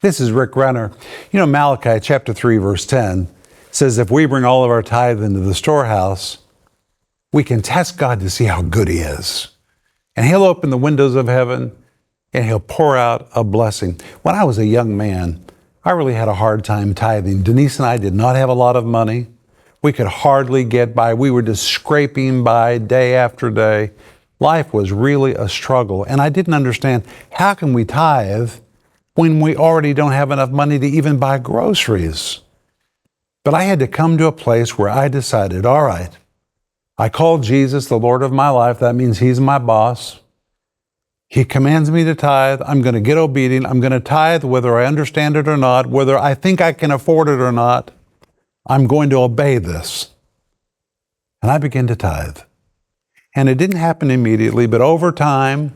This is Rick Renner. You know, Malachi chapter 3, verse 10 says, if we bring all of our tithe into the storehouse, we can test God to see how good He is. And He'll open the windows of heaven and He'll pour out a blessing. When I was a young man, I really had a hard time tithing. Denise and I did not have a lot of money. We could hardly get by. We were just scraping by day after day. Life was really a struggle. And I didn't understand, how can we tithe when we already don't have enough money to even buy groceries? But I had to come to a place where I decided, all right, I call Jesus the Lord of my life. That means He's my boss. He commands me to tithe. I'm going to get obedient. I'm going to tithe whether I understand it or not, whether I think I can afford it or not. I'm going to obey this. And I began to tithe. And it didn't happen immediately, but over time,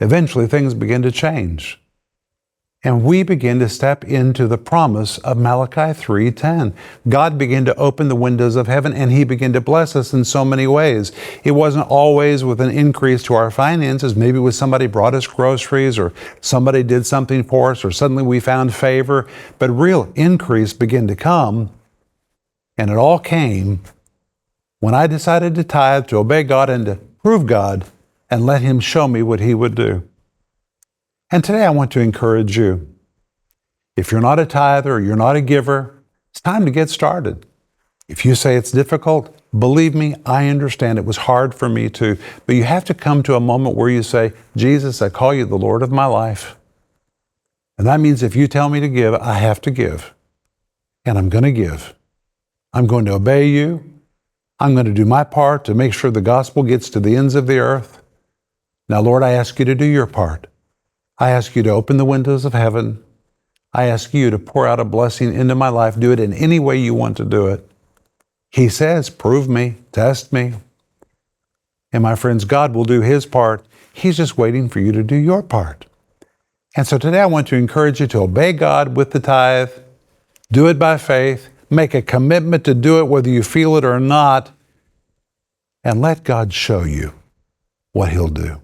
eventually things began to change. And we begin to step into the promise of Malachi 3:10. God began to open the windows of heaven and He began to bless us in so many ways. It wasn't always with an increase to our finances. Maybe it was somebody brought us groceries or somebody did something for us or suddenly we found favor. But real increase began to come. And it all came when I decided to tithe, to obey God and to prove God and let Him show me what He would do. And today I want to encourage you. If you're not a tither or you're not a giver, it's time to get started. If you say it's difficult, believe me, I understand it was hard for me too. But you have to come to a moment where you say, Jesus, I call You the Lord of my life. And that means if You tell me to give, I have to give. And I'm going to give. I'm going to obey You. I'm going to do my part to make sure the gospel gets to the ends of the earth. Now, Lord, I ask You to do Your part. I ask You to open the windows of heaven. I ask You to pour out a blessing into my life. Do it in any way You want to do it. He says, prove me, test me. And my friends, God will do His part. He's just waiting for you to do your part. And so today I want to encourage you to obey God with the tithe. Do it by faith. Make a commitment to do it whether you feel it or not. And let God show you what He'll do.